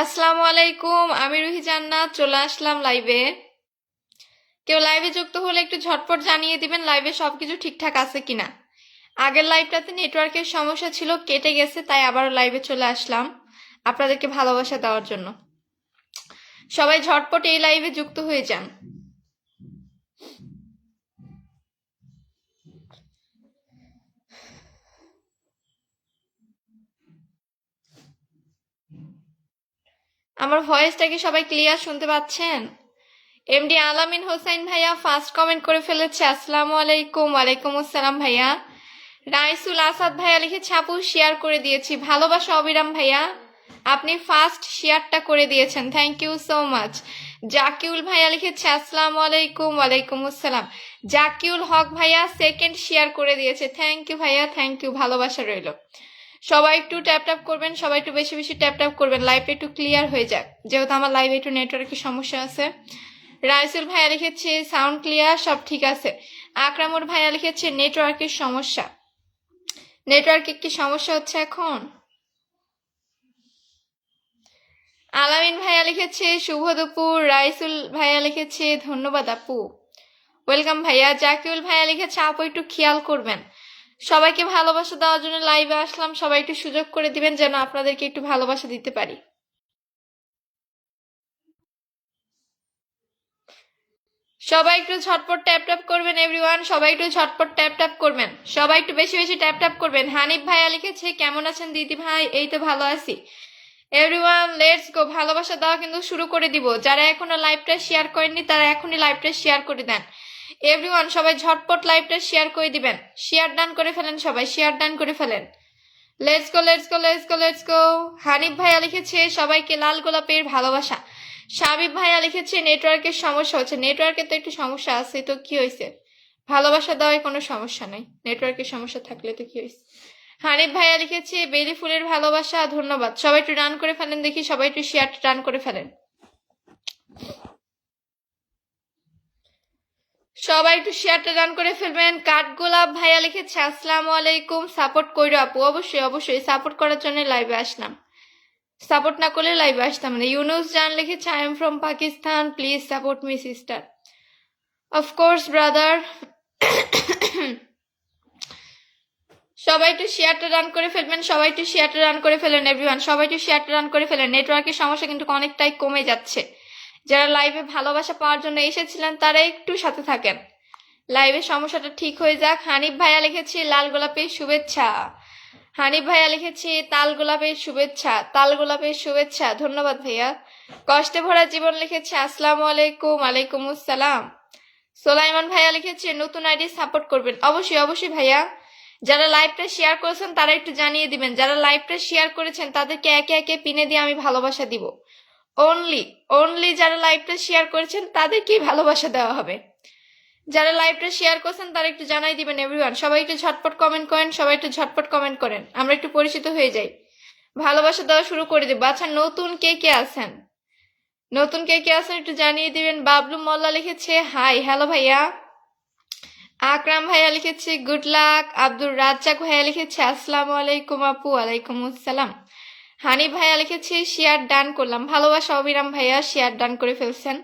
আসসালামু আলাইকুম, আমি রুহি জান্নাত চলে আসলাম লাইভে। কেউ লাইভে যুক্ত হলে একটু ঝটপট জানিয়ে দিবেন লাইভে সবকিছু ঠিকঠাক আছে কিনা। আগের লাইভটাতে নেটওয়ার্কের সমস্যা ছিল, কেটে গেছে, তাই আবারও লাইভে চলে আসলাম আপনাদেরকে ভালোবাসা দেওয়ার জন্য। সবাই ঝটপট এই লাইভে যুক্ত হয়ে যান। আমার ভয়েসটা কি সবাই ক্লিয়ার শুনতে পাচ্ছেন? এমডি আলামিন হোসেন ভাইয়া ফার্স্ট কমেন্ট করে ফেলেছে, আসসালামু আলাইকুম। ওয়ালাইকুম আসসালাম ভাইয়া। রাইসুল আসাদ ভাইয়া লিখেছে, আপু শেয়ার করে দিয়েছি। ভালোবাসা অবিরাম ভাইয়া, আপনি ফার্স্ট শেয়ারটা করে দিয়েছেন, thank you so much. Zakiul ভাইয়া লিখেছে, আসসালামু আলাইকুম। ওয়ালাইকুম আসসালাম। জাকিউল হক ভাইয়া সেকেন্ড শেয়ার করে দিয়েছে, থ্যাংক ইউ ভাইয়া, থ্যাংক ইউ, ভালোবাসা রইল। সবাই একটু ট্যাপ ট্যাপ করবেন, সবাই একটু বেশি বেশি ট্যাপ ট্যাপ করবেন, লাইভটা একটু ক্লিয়ার হয়ে যাক, যেহেতু আমার লাইভে একটু নেটওয়ার্কের সমস্যা আছে। রাইসুল ভাইয়া লিখেছে সাউন্ড ক্লিয়ার, সব ঠিক আছে। আকরামুর ভাইয়া লিখেছে নেটওয়ার্কের সমস্যা। নেটওয়ার্কে কি সমস্যা হচ্ছে এখন? আলামিন ভাইয়া লিখেছে শুভ দুপুর। রাইসুল ভাইয়া লিখেছে ধন্যবাদ আপু, ওয়েলকাম ভাইয়া। জাকিউল ভাইয়া লিখেছে আপু একটু খেয়াল করবেন। সবাইকে ভালোবাসা দেওয়ার জন্য লাইভে আসলাম, সবাই একটু সুযোগ করে দিবেন যেন আপনাদেরকে একটু ভালোবাসা দিতে পারি। সবাই একটু ঝটপট ট্যাপ ট্যাপ করবেন এভরিওয়ান, সবাই একটু ঝটপট ট্যাপ ট্যাপ করবেন, সবাই একটু বেশি বেশি ট্যাপ ট্যাপ করবেন। হানিফ ভাইয়া লিখেছে কেমন আছেন দিদি ভাই? এই তো ভালো আছি। এভরিওয়ান লেটস গো, ভালোবাসা দেওয়া কিন্তু শুরু করে দিব। যারা এখনো লাইভটা শেয়ার করেননি তারা এখনই লাইভটা শেয়ার করে দেন। এভরিওয়ান সবাই ঝটপট লাইভটা শেয়ার করে দিবেন, শেয়ার ডান করে ফেলেন, সবাই শেয়ার ডান করে ফেলেন। Let's go let's go let's go let's গো। হানিফ ভাইয়া লিখেছে সবাইকে লাল গোলাপের ভালোবাসা। সাবিব ভাইয়া লিখেছে নেটওয়ার্কের সমস্যা হচ্ছে। নেটওয়ার্কের তো একটু সমস্যা আছে, তো কি হয়েছে? ভালোবাসা দেওয়ায় কোনো সমস্যা নাই, নেটওয়ার্কের সমস্যা থাকলে তো কি হয়েছে? হানিফ ভাইয়া লিখেছে বেলি ফুলের ভালোবাসা, ধন্যবাদ। সবাই একটু রান করে ফেলেন দেখি, সবাই একটু শেয়ার রান করে ফেলেন। সবাই একটু শেয়ারটা রান করে ফেলবেন। কাঠগোলাপ ভাইয়া লিখেছে আসসালামু আলাইকুম, সাপোর্ট কইরো আপু। অবশ্যই অবশ্যই, সাপোর্ট করার জন্য লাইভে আসলাম, সাপোর্ট না করলে লাইভে আসতাম না। ইউনুস জান লিখেছে I am from Pakistan, please support me sister. Of course brother. সবাই একটু শেয়ারটা রান করে ফেলবেন, সবাই একটু শেয়ারটা রান করে ফেলেন এভরিওয়ান, সবাই একটু শেয়ারটা রান করে ফেলেন। নেটওয়ার্কের সমস্যা কিন্তু অনেকটাই কমে যাচ্ছে। যারা লাইভে ভালোবাসা পাওয়ার জন্য এসেছিলেন তারা একটু সাথে থাকেন, লাইভের সমস্যাটা ঠিক হয়ে যাক। হানিফ ভাইয়া লিখেছে লাল গোলাপের শুভেচ্ছা। হানিফ ভাইয়া লিখেছে তাল গোলাপের শুভেচ্ছা, তাল গোলাপের শুভেচ্ছা, ধন্যবাদ ভাইয়া। কষ্টে ভরা জীবন লিখেছে আসসালামু আলাইকুম। আলাইকুম আসসালাম। সোলাইমান ভাইয়া লিখেছে নতুন আইডি সাপোর্ট করবেন। অবশ্যই অবশ্যই ভাইয়া, যারা লাইভটা শেয়ার করেছেন তারা একটু জানিয়ে দিবেন। যারা লাইভটা শেয়ার করেছেন তাদেরকে একে একে পিনে দিয়ে আমি ভালোবাসা দিব। অনলি অনলি যারা লাইভটা শেয়ার করেছেন তাদেরকেই ভালোবাসা দেওয়া হবে। যারা লাইভটা শেয়ার করছেন তারা একটু জানাই দিবেন এভরিওয়ান। সবাই একটু ঝটপট কমেন্ট করেন, সবাই একটু ঝটপট কমেন্ট করেন, আমরা একটু পরিচিত হয়ে যাই, ভালোবাসা দেওয়া শুরু করে দেবো। আচ্ছা নতুন কে কে আছেন, নতুন কে কে আছেন একটু জানিয়ে দিবেন। বাবলু মোল্লা লিখেছে হাই, হ্যালো ভাইয়া। আকরাম ভাইয়া লিখেছে গুড লাক। আব্দুর রাজ্জাক ভাইয়া লিখেছে আসসালামু আলাইকুম আপু। আলাইকুম আসসালাম। হানিফ ভাইয়া লিখেছে শেয়ার ডান করলাম। ভালোবাসা অবিরাম ভাইয়া শেয়ার ডান করে ফেলছেন।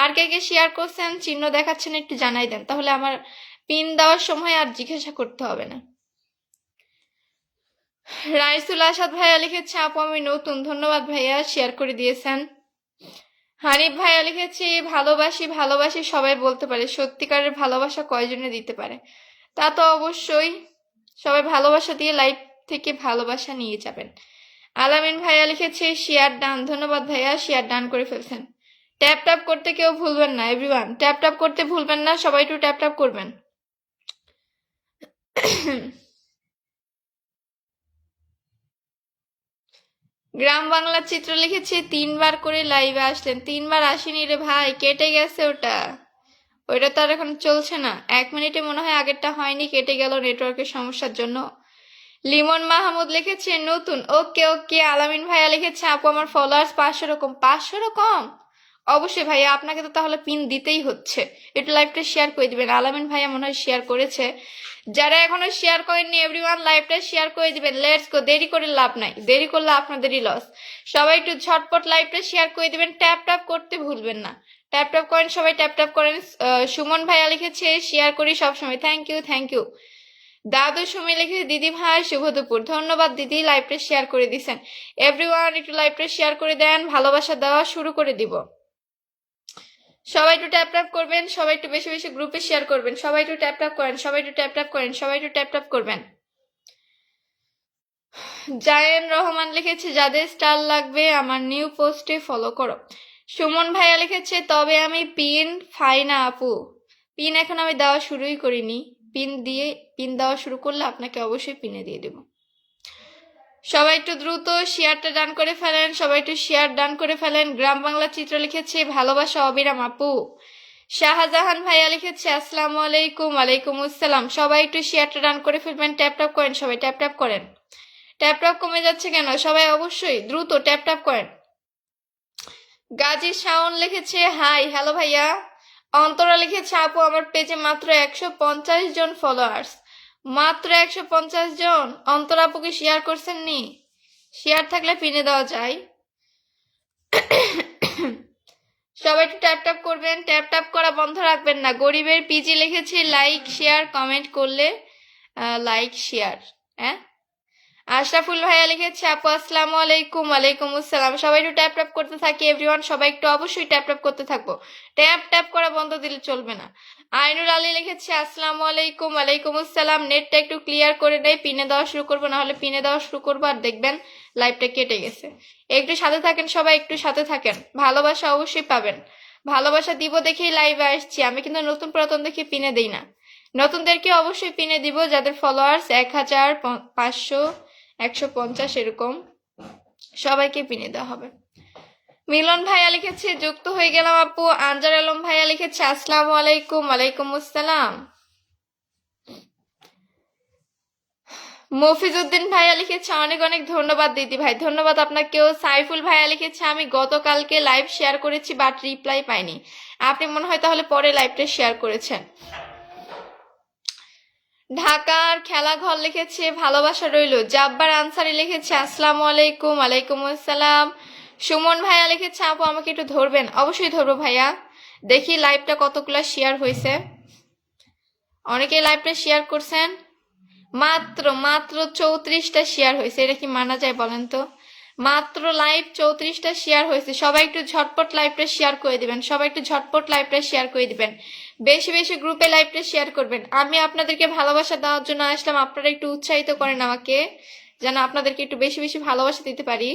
আর কে কে শেয়ার করছেন চিহ্ন দেখাচ্ছেন একটু জানাই দেন, তাহলে আমার পিন দেওয়ার সময় আর জিজ্ঞাসা করতে হবে না। রাইসুল আসাদ ভাইয়া লিখেছে আপু আমি নতুন, ধন্যবাদ ভাইয়া, শেয়ার করে দিয়েছেন। হানিফ ভাইয়া লিখেছে ভালোবাসি ভালোবাসি সবাই বলতে পারে, সত্যিকারের ভালোবাসা কয়জনে দিতে পারে? তা তো অবশ্যই, সবাই ভালোবাসা দিয়ে লাইফ থেকে ভালোবাসা নিয়ে যাবেন। আলামিন ভাইয়া লিখেছে শেয়ার ডান, ধন্যবাদ ভাইয়া, শেয়ার ডান করে ফেলছেন। ট্যাপ ট্যাপ করতে কেউ ভুলবেন না এভরিওয়ান, ট্যাপ ট্যাপ করতে ভুলবেন না, সবাই একটু ট্যাপ ট্যাপ করবেন। গ্রাম বাংলা চিত্র লিখেছে 3বার করে লাইভে আসলেন। 3বার আসেনি রে ভাই, কেটে গেছে ওটা, ওইটা তো আর এখন চলছে না। 1 মিনিটে মনে হয় আগেরটা হয়নি, কেটে গেল নেটওয়ার্কের সমস্যার জন্য। লিমন মাহমুদ লিখেছে নতুন, ওকে ওকে। আলামিন ভাইয়া লিখেছে আপু আমার ফলোয়ার্স 500 রকম। 500 রকম? অবশ্যই ভাইয়া, আপনাকে তো তাহলে পিন দিতেই হচ্ছে। একটু লাইভটা শেয়ার করে দিবেন। আলামিন ভাইয়া মনে হয় শেয়ার করেছে, যারা এখনো শেয়ার করেননি এভরিওয়ান লাইভটা শেয়ার করে দিবেন। লেটস গো, দেরি করে লাভ নাই, দেরি করলে আপনাদেরই লস। সবাই একটু ঝটপট লাইভটা শেয়ার করে দিবেন, ট্যাপ ট্যাপ করতে ভুলবেন না। ট্যাপ ট্যাপ করেন, সবাই ট্যাপ ট্যাপ করেন। সুমন ভাইয়া লিখেছে শেয়ার করি সবসময়, থ্যাংক ইউ থ্যাংক ইউ। দাদু সুমি লিখেছে দিদি ভাই শুভ দুপুর, ধন্যবাদ দিদি, লাইভটা শেয়ার করে দিছেন। এভরিওয়ান একটু লাইভটা শেয়ার করে দেন, ভালোবাসা দেওয়া শুরু করে দিব। সবাই একটু ট্যাপ ট্যাপ করবেন, সবাই একটু বেশি বেশি গ্রুপে শেয়ার করবেন, সবাই একটু ট্যাপ ট্যাপ করেন, সবাই একটু ট্যাপ ট্যাপ করেন, সবাই একটু ট্যাপ ট্যাপ করবেন। জায়েন রহমান লিখেছে যাদের স্টার লাগবে আমার নিউ পোস্টে ফলো করো। সুমন ভাইয়া লিখেছে তবে আমি পিন ফাইনা আপু, পিন এখন আমি দেওয়া শুরুই করিনি, পিন দেওয়া শুরু করলে আপনাকে অবশ্যই পিনে দিয়ে দেব। সবাই একটু দ্রুত শেয়ারটা ডান করে ফেলেন, সবাই একটু শেয়ার ডান করে ফেলেন। গ্রাম বাংলা চিত্র লিখেছে ভালোবাসা অবিরাম আপু। শাহজাহান ভাইয়া লিখেছে আসসালামু আলাইকুম। ওয়ালাইকুম আসসালাম। সবাই একটু শেয়ারটা ডান করে ফেলবেন, ট্যাপ ট্যাপ করেন, সবাই ট্যাপ ট্যাপ করেন। ট্যাপ ট্যাপ কমে যাচ্ছে কেন? সবাই অবশ্যই দ্রুত ট্যাপ ট্যাপ করেন। গাজী শাওন লিখেছে হাই, হ্যালো ভাইয়া। অন্তরা লিখেছে আপু আমার পেজে মাত্র 150 জন ফলোয়ার্স, মাত্র 150 জন। অন্তরা আপুকে শেয়ার করছেন নি? শেয়ার থাকলে পিনে দেওয়া যায়। সবাই একটু ট্যাপ ট্যাপ করবেন, ট্যাপ ট্যাপ করা বন্ধ রাখবেন না। গরিবের পিজি লিখেছে লাইক শেয়ার কমেন্ট করলে লাইক শেয়ার। হ্যাঁ, আশরাফুল ভাইয়া লিখেছে আপু আসসালামু আলাইকুম। ওয়ালাইকুম আসসালাম। সবাই একটু ট্যাপ ট্যাপ করতে থাকি এভরিওয়ান, সবাই একটু অবশ্যই ট্যাপ ট্যাপ করতে থাকবো, ট্যাপ ট্যাপ করা বন্ধ দিলে চলবে না। আইনুল আলী লিখেছে আসসালামু আলাইকুম। ওয়ালাইকুম আসসালাম। নেটটা একটু ক্লিয়ার করে দেয়, পিনে দেওয়া শুরু করবো, না হলে পিনে দেওয়া শুরু করবো আর দেখবেন লাইভটা কেটে গেছে। একটু সাথে থাকেন, সবাই একটু সাথে থাকেন, ভালোবাসা অবশ্যই পাবেন। ভালোবাসা দিব দেখেই লাইভে আসছি, আমি কিন্তু নতুন পুরাতন দেখে পিনে দিই না। নতুনদেরকে অবশ্যই পিনে দিব যাদের ফলোয়ার্স 1000, 500, 150 এরকম, সবাইকে পিনে দেওয়া হবে। মিলন ভাইয়া লিখেছে যুক্ত হয়ে গেলাম আপু। আনজার আলম ভাইয়া লিখেছে আসসালামু আলাইকুম। ওয়ালাইকুম আসসালাম। মফিজউদ্দিন ভাইয়া লিখেছে অনেক অনেক ধন্যবাদ দিদি ভাই, ধন্যবাদ আপনাকেও। সাইফুল ভাইয়া লিখেছে আমি গতকালকে লাইভ শেয়ার করেছি বাট রিপ্লাই পাইনি। আপনি মনে হয় তাহলে পরে লাইভটা শেয়ার করেছেন। ঢাকার খেলাঘর লিখেছে ভালোবাসা রইল। জাব্বার আনসারি লিখেছে আসসালামু আলাইকুম। ওয়ালাইকুম আসসালাম। সুমন ভাইয়া লিখেছে আপু আমাকে একটু ধরবেন। অবশ্যই ধরবো ভাইয়া। দেখি লাইভটা কতগুলা শেয়ার হয়েছে। অনেকেই লাইভটা শেয়ার করছেন, মাত্র মাত্র 34টা শেয়ার হয়েছে, এটা কি মানা যায় বলেন তো? মাত্র লাইভ 34টা শেয়ার হয়েছে। সবাই একটু ঝটপট লাইভটা শেয়ার করে দিবেন, সবাই একটু ঝটপট লাইভটা শেয়ার করে দিবেন, বেশি বেশি গ্রুপে লাইভটা শেয়ার করবেন। আমি আপনাদেরকে ভালোবাসা দেওয়ার জন্য আসলাম, আপনারা একটু উৎসাহিত করেন আমাকে, যেন আপনাদেরকে একটু বেশি বেশি ভালোবাসা দিতে পারি।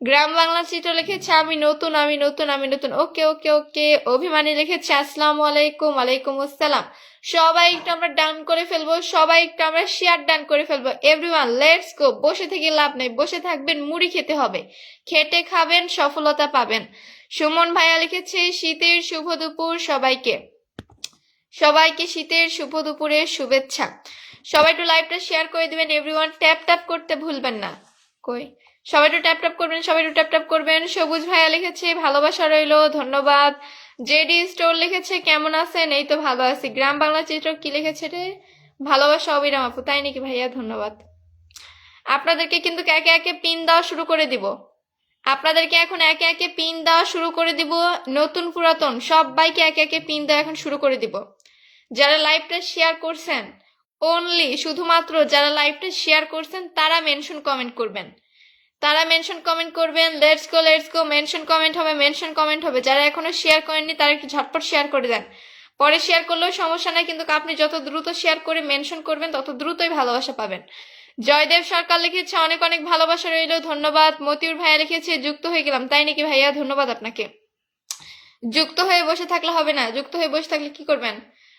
গ্রাম বাংলা চিত্র লিখেছে আমি নতুন আমি নতুন আমি নতুন। ওকে ওকে ওকে। অভিমানী লিখেছে আসসালামু আলাইকুম। ওয়ালাইকুম আসসালাম। সবাই একটু আমরা ডান করে ফেলবো, সবাই একটু আমরা শেয়ার ডান করে ফেলবো এভরিওয়ান, লেটস গো। বসে থেকে লাভ নেই, বসে থাকবেন মুড়ি খেতে হবে, খেটে খাবেন সফলতা পাবেন। সুমন ভাইয়া লিখেছে শীতের শুভ দুপুর সবাইকে, সবাইকে শীতের শুভ দুপুরের শুভেচ্ছা। সবাই একটু লাইভটা শেয়ার করে দিবেন এভরিওয়ান, ট্যাপ ট্যাপ করতে ভুলবেন না। কই সবাই একটু ট্যাপ ট্যাপ করবেন, সবাই একটু ট্যাপ ট্যাপ করবেন। সবুজ ভাইয়া লিখেছে ভালোবাসা রইলো, ধন্যবাদ। জেডি স্টোর লিখেছে কেমন আছেন? এই তো ভালো আছি। গ্রাম বাংলা চিত্র কি লিখেছে রে? ভালোবাসা অবিরাম আপু, তাই নাকি ভাইয়া? ধন্যবাদ। আপনাদেরকে কিন্তু একে একে পিন দেওয়া শুরু করে দিব, আপনাদেরকে এখন একে একে পিন দেওয়া শুরু করে দিব। নতুন পুরাতন সবাইকে একে একে পিন দেওয়া এখন শুরু করে দিব। যারা লাইভটা শেয়ার করছেন, অনলি শুধুমাত্র যারা লাইভটা শেয়ার করছেন তারা মেনশন কমেন্ট করবেন, তারা মেনশন কমেন্ট করবেন। Let's go let's go. Mention comment হবে, মেনশন কমেন্ট হবে। যারা এখনো শেয়ার করেননি তারা একটু ঝটপট শেয়ার করে দেন, পরে শেয়ার করলেও সমস্যা নাই, কিন্তু আপনি যত দ্রুত শেয়ার করে মেনশন করবেন তত দ্রুতই ভালোবাসা পাবেন। জয়দেব সরকার লিখেছে অনেক অনেক ভালোবাসা রইল, ধন্যবাদ। মতিউর ভাইয়া লিখেছে যুক্ত হয়ে গেলাম, তাই নাকি ভাইয়া? ধন্যবাদ আপনাকে। যুক্ত হয়ে বসে থাকলে হবে না, যুক্ত হয়ে বসে থাকলে কি করবেন?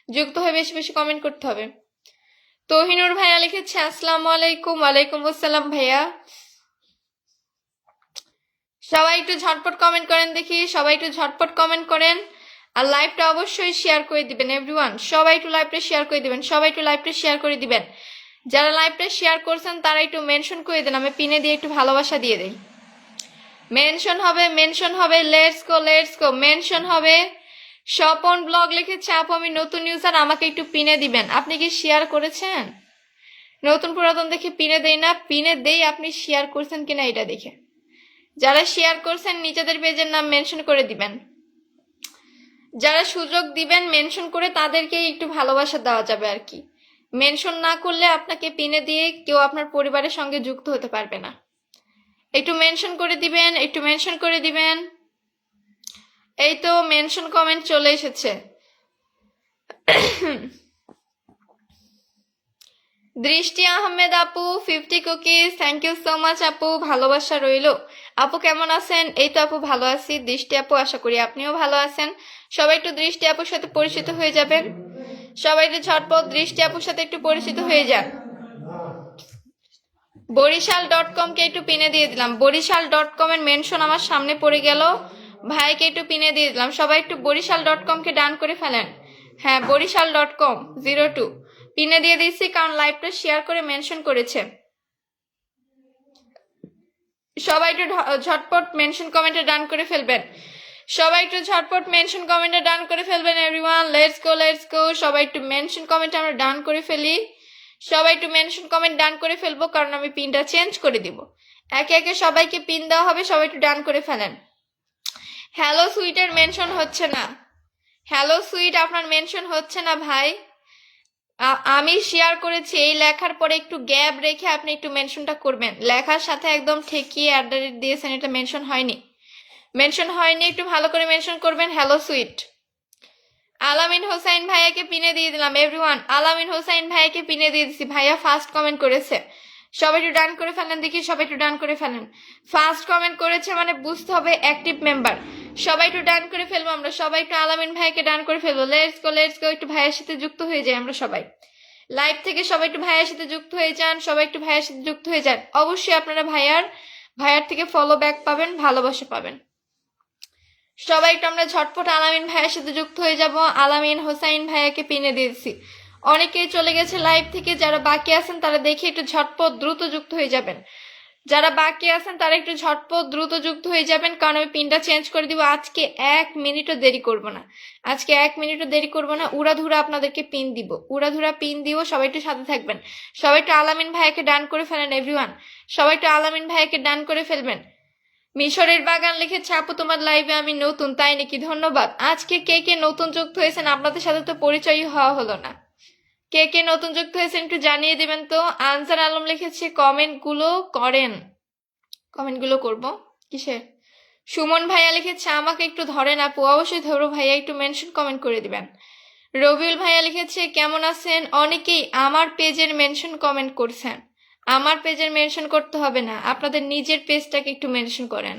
যুক্ত হয়ে বেশি বেশি কমেন্ট করতে হবে। তহিনুর ভাইয়া লিখেছে আসসালামু আলাইকুম। ওয়ালাইকুম আসসালাম ভাইয়া। সবাই একটু ঝটপট কমেন্ট করেন দেখি, সবাই একটু ঝটপট কমেন্ট করেন, আর লাইভটা অবশ্যই শেয়ার করে দিবেন এভরিওয়ান। সবাই একটু লাইভটা শেয়ার করে দিবেন, সবাই একটু লাইভটা শেয়ার করে দিবেন। যারা লাইভটা শেয়ার করছেন তারা একটু মেনশন করে দেন, আমি পিনে দিয়ে একটু ভালোবাসা দিয়ে দেই। মেনশন হবে, মেনশন হবে। Let's go let's go. Mention হবে, স্বপন ব্লগ লিখেছে আপু আমি নতুন ইউজার, আমাকে একটু পিনে দিবেন। আপনি কি শেয়ার করেছেন? নতুন পুরাতন দেখে পিনে দেই না, পিনে দেই আপনি শেয়ার করছেন কিনা এটা দেখে। যারা শেয়ার করছেন নিজেদের পেজের নাম মেনশন করে দিবেন। যারা সুযোগ দিবেন মেনশন করে তাদেরকে একটু ভালোবাসা দেওয়া যাবে আর কি। মেনশন না করলে আপনাকে পিনে দিয়ে কেউ আপনার পরিবারের সঙ্গে যুক্ত হতে পারবে না। একটু মেনশন করে দিবেন, একটু মেনশন করে দিবেন। এই তো মেনশন কমেন্ট চলে এসেছে। দৃষ্টি আহমেদ আপু 50 cookies, thank you so much আপু, ভালোবাসা রইল। আপু কেমন আছেন? এই তো আপু ভালো আছি। দৃষ্টি আপু আশা করি আপনিও ভালো আছেন। সবাই একটু দৃষ্টি আপুর সাথে পরিচিত হয়ে যাবেন। সবাই একটু ঝটপট দৃষ্টি আপুর সাথে একটু পরিচিত হয়ে যান। বরিশাল.com কে একটু পিনে দিয়ে দিলাম। বরিশাল.com এর মেনশন আমার সামনে পড়ে গেল, ভাইকে একটু পিনে দিয়ে দিলাম। সবাই একটু বরিশাল.com কে ডান করে ফেলেন। হ্যাঁ বরিশাল.com 02 পিনে দিয়ে দিচ্ছি, কারণ লাইভটা শেয়ার করে মেনশন করেছে। সবাই একটু ঝটপট মেনশন কমেন্টে ডান করে ফেলবেন। সবাই একটু ঝটপট মেনশন কমেন্টে ডান করে ফেলবেন এভরিওয়ান। লেটস গো লেটস গো। সবাই একটু মেনশন কমেন্টে আমরা ডান করে ফেলি। সবাই একটু মেনশন কমেন্ট ডান করে ফেলবো, কারণ আমি পিনটা চেঞ্জ করে দিব। একে একে সবাইকে পিন দেওয়া হবে, সবাই একটু ডান করে ফেলেন। হ্যালো সুইটের মেনশন হচ্ছে না। হ্যালো সুইট আপনার মেনশন হচ্ছে না ভাই। আমি শেয়ার করেছি, এই লেখার পরে একটু গ্যাপ রেখে আপনি একটু মেনশনটা করবেন। লেখার সাথে একদম ঠেকিয়ে @ দিয়েছেন, এটা মেনশন হয়নি। মেনশন হয়নি, একটু ভালো করে মেনশন করবেন। Hello sweet. আলামিন হোসাইন ভাইয়াকে পিনে দিয়ে দিলাম এভরিওয়ান। আলামিন হোসাইন ভাইয়াকে পিনে দিয়ে দিচ্ছি। ভাইয়া ফার্স্ট কমেন্ট করেছে। সবাই একটু ডান করে ফেলেন দেখি, সবাই একটু ডান করে ফেলেন। ফার্স্ট কমেন্ট করেছে মানে বুঝতে হবে অ্যাক্টিভ মেম্বার। সবাই একটু ডান করে ফেলবো আমরা। সবাই একটু আলামিন ভাইকে ডান করে ফেলবো। লেটস গো লেটস গো। একটু ভাইয়ের সাথে যুক্ত হয়ে যাই আমরা সবাই। লাইভ থেকে সবাই একটু ভাইয়ের সাথে যুক্ত হয়ে যান। সবাই একটু ভাইয়ের সাথে যুক্ত হয়ে যান। অবশ্যই আপনারা ভাইয়ার থেকে ফলো ব্যাক পাবেন, ভালোবাসা পাবেন। সবাই একটু আমরা ঝটপট আলামিন ভাইয়ের সাথে যুক্ত হয়ে যাব। আলামিন হোসাইন ভাইয়াকে পিনে দিয়েছি। অনেকেই চলে গেছে লাইভ থেকে, যারা বাকি আছেন তারা দেখে একটু ঝটপট দ্রুত যুক্ত হয়ে যাবেন। যারা বাকি আছেন তারা একটু ঝটপট দ্রুত যুক্ত হয়ে যাবেন, কারণ আমি পিনটা চেঞ্জ করে দিব। আজকে 1 মিনিটও দেরি করব না। আজকে 1 মিনিটও দেরি করব না। উড়াধুরা আপনাদেরকে পিন দিব, উড়াধুরা পিন দিব। সবাই একটু সাথে থাকবেন। সবাই একটু আলামিন ভাইয়াকে ডান করে ফেলেন এভরিওয়ান। সবাই একটু আলামিন ভাইয়াকে ডান করে ফেলবেন। মিশরের বাগান লিখেছে আপু তোমার লাইভে আমি নতুন, তাই নাকি? ধন্যবাদ। আজকে কে কে নতুন যুক্ত হয়েছেন? আপনাদের সাথে তো পরিচয়ই হওয়া হলো না। কে কে নতুন যুক্ত হয়েছেন একটু জানিয়ে দেবেন তো। আনসার আলম লিখেছে কমেন্টগুলো করেন। কমেন্টগুলো করব কিসে? সুমন ভাইয়া লিখেছে আমাকে একটু ধরেন আপু। অবশ্যই ধরো ভাইয়া, একটু মেনশন কমেন্ট করে দিবেন। রবিউল ভাইয়া লিখেছে কেমন আছেন। অনেকেই আমার পেজের মেনশন কমেন্ট করছেন। আমার পেজের মেনশন করতে হবে না, আপনাদের নিজের পেজটাকে একটু মেনশন করেন।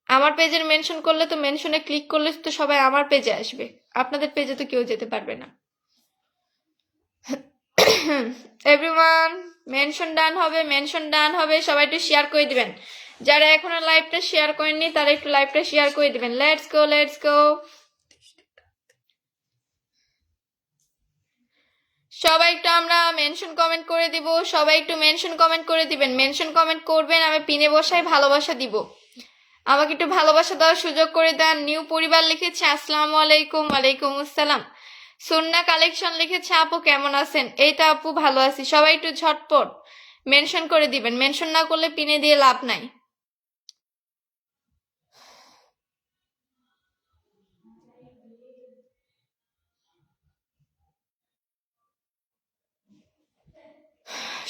আমার পেজের মেনশন করলে তো, মেনশনে ক্লিক করলে তো সবাই আমার পেজে আসবে, আপনাদের পেজে তো কেউ যেতে পারবে না। এভরিওয়ান মেনশন ডান হবে, মেনশন ডান হবে। সবাই একটু শেয়ার করে দিবেন। যারা এখনো লাইভটা শেয়ার করেননি তারা একটু লাইভটা শেয়ার করে দিবেন। লেটস গো লেটস গো। সবাই একটু আমরা মেনশন কমেন্ট করে দিব। সবাই একটু মেনশন কমেন্ট করে দিবেন। মেনশন কমেন্ট করবেন, আমি পিনে বসায় ভালোবাসা দিব। আমাকে একটু ভালোবাসা দেওয়ার সুযোগ করে দেন। নিউ পরিবার লিখেছে আসসালামু আলাইকুম। ওয়ালাইকুম আসসালাম। সুন্না কালেকশন লিখেছে আপু কেমন আছেন। এই তো আপু ভালো আছি। সবাই একটু ঝটপট মেনশন করে দিবেন। মেনশন না করলে পিনে দিয়ে লাভ নাই।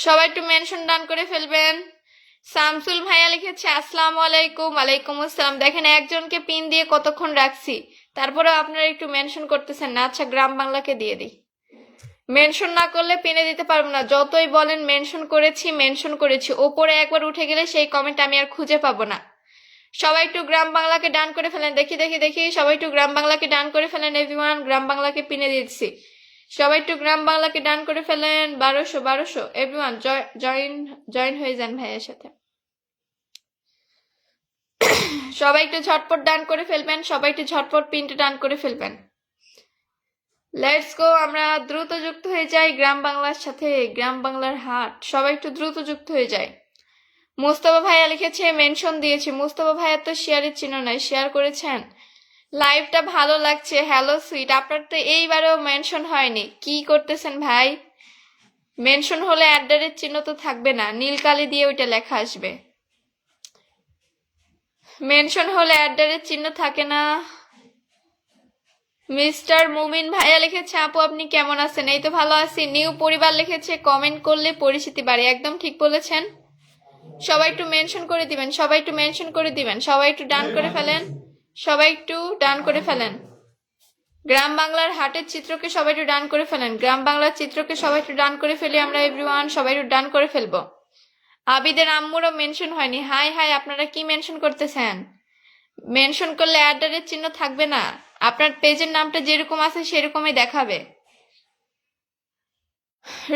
সবাই একটু মেনশন ডান করে ফেলবেন। শামসুল ভাইয়া লিখেছে আসসালামু আলাইকুম। ওয়ালাইকুম আসসালাম। দেখেন একজনকে পিন দিয়ে কতক্ষণ রাখছি, তারপরে আপনারা একটু মেনশন করতেছেন না। আচ্ছা গ্রাম বাংলাকে দিয়ে দিই। মেনশন না করলে পিনে দিতে পারবো না। যতই বলেন মেনশন করেছি মেনশন করেছি, ওপরে একবার উঠে গেলে সেই কমেন্ট আমি আর খুঁজে পাবো না। সবাই একটু গ্রাম বাংলাকে ডান করে ফেলেন। দেখি দেখি দেখি, সবাই একটু গ্রাম বাংলাকে ডান করে ফেলেন এভরিওয়ান। গ্রাম বাংলাকে পিনে দিচ্ছি। সবাই একটু গ্রাম বাংলাকে ডান করে ফেলেন। 1200 এভরিওয়ান জয়েন হয়ে যান ভাইয়ের সাথে। সবাই একটু ঝটপট ডান করে ফেলবেন। সবাই একটু ঝটপট পিনটা ডান করে ফেলবেন। Let's go. আমরা দ্রুত যুক্ত হয়ে যাই গ্রাম বাংলার সাথে। গ্রাম বাংলার হাট। সবাই একটু দ্রুত যুক্ত হয়ে যায়। মুস্তফা ভাইয়া লিখেছে মেনশন দিয়েছি। মুস্তফা ভাইয়া তো শেয়ারের চিহ্ন নাই, শেয়ার করেছেন। লাইভটা ভালো লাগছে। হ্যালো সুইট, আপনার তো এইবারেও মেনশন হয়নি, কি করতেছেন ভাই? মেনশন হলে অ্যাডারের চিহ্ন তো থাকবে না, নীল কালি দিয়ে ওইটা লেখা আসবে। মেনশন হলে অ্যাডারের চিহ্ন থাকে না। মিস্টার মুমিন ভাইয়া লিখেছে আপু আপনি কেমন আছেন? এই তো ভালো আছি। নিউ পরিবার লিখেছে কমেন্ট করলে পরিচিতি বাড়ে। একদম ঠিক বলেছেন। সবাই একটু মেনশন করে দিবেন, সবাই একটু মেনশন করে দিবেন, সবাই একটু ডান করে ফেলেন, সবাই একটু ডান করে ফেলেন। গ্রাম বাংলার হাটের চিত্রকে সবাই একটু ডান করে ফেলেন, গ্রাম বাংলার চিত্রকে সবাই একটু ডান করে ফেলি আমরা এভরিওয়ান, সবাই একটু ডান করে ফেলবো। আবিদের আম্মুরও মেনশন হয়নি। হাই হাই, আপনারা কি মেনশন করতেছেন? মেনশন করলে অ্যাডারের চিহ্ন থাকবে না, আপনার পেজের নামটা যেরকম আছে সেরকমই দেখাবে।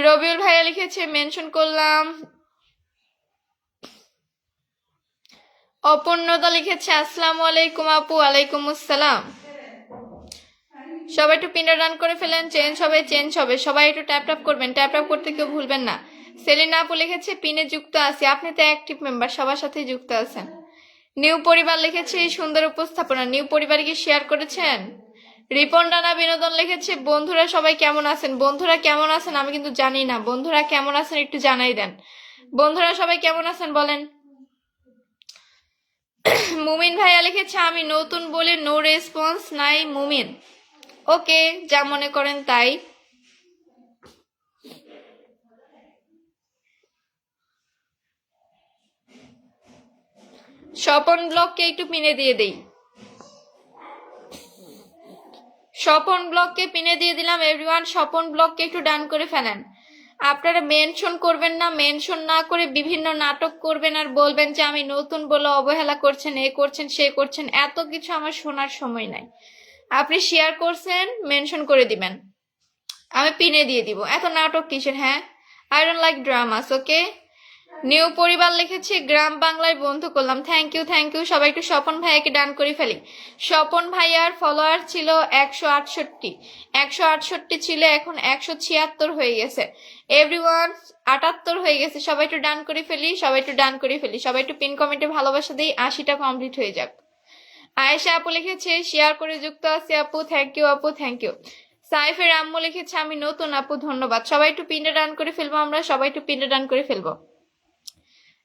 রবিউল ভাইয়া লিখেছে মেনশন করলাম। অপর্ণতা লিখেছে আসসালামু আলাইকুম আপু। ওয়ালাইকুম আসসালাম। সবাই একটু পিনটা ডান করে ফেলেন, চেঞ্জ হবে চেঞ্জ হবে, সবাই একটু ট্যাপ ট্যাপ করবেন, ট্যাপ ট্যাপ করতে কেউ ভুলবেন না। সেলিনা আপু লিখেছে পিনে যুক্ত আছি। আপনি তো অ্যাক্টিভ মেম্বার, সবার সাথেই যুক্ত আছেন। নিউ পরিবার লিখেছে সুন্দর উপস্থাপনা। নিউ পরিবার কি শেয়ার করেছেন? রিপন রানা বিনোদন লিখেছে বন্ধুরা সবাই কেমন আছেন? বন্ধুরা কেমন আছেন আমি কিন্তু জানি না, বন্ধুরা কেমন আছেন একটু জানাই দেন। বন্ধুরা সবাই কেমন আছেন বলেন। মুমিন ভাইয়া লিখেছে আমি নতুন বলে নো রেসপন্স নাই মুমিন। ওকে, যা মনে করেন তাই। স্বপন ব্লগকে একটু পিনে দিয়ে দেই, স্বপন ব্লগকে পিনে দিয়ে দিলাম এভরিওয়ান। স্বপন ব্লগকে একটু ডান করে ফেলেন। আপনারা মেনশন করবেন না, মেনশন না করে বিভিন্ন নাটক করবেন আর বলবেন যে আমি নতুন বলে অবহেলা করছেন, এ করছেন সে করছেন, এত কিছু আমার শোনার সময় নাই। আপনি শেয়ার করছেন, মেনশন করে দিবেন, আমি পিনে দিয়ে দিব। এত নাটক কিসের? হ্যাঁ, I don't like dramas. Okay, new পরিবার লিখেছি গ্রাম বাংলায় বন্ধু করলাম। Thank you thank you. সবাই একটু স্বপন ভাইয়াকে ডান করে ফেলি। স্বপন ভাইয়ার ফলোয়ার ছিল 168, 168 ছিল, এখন 176 হয়ে গেছে। এভরিওয়ান 78 হয়ে গেছে। সবাই একটু ডান করে ফেলি, সবাই একটু ডান করে ফেলি, সবাই একটু পিন কমেন্টে ভালোবাসা দিই, 80টা কমপ্লিট হয়ে যাক। আয়েশা আপু লিখেছে শেয়ার করে যুক্ত আছে আপু। থ্যাংক ইউ আপু, থ্যাংক ইউ। সাইফের আম্মু লিখেছে আমি নতুন আপু, ধন্যবাদ। সবাই একটু পিনটা ডান করে ফেলবো, আমরা সবাই একটু পিনটা ডান করে ফেলবো।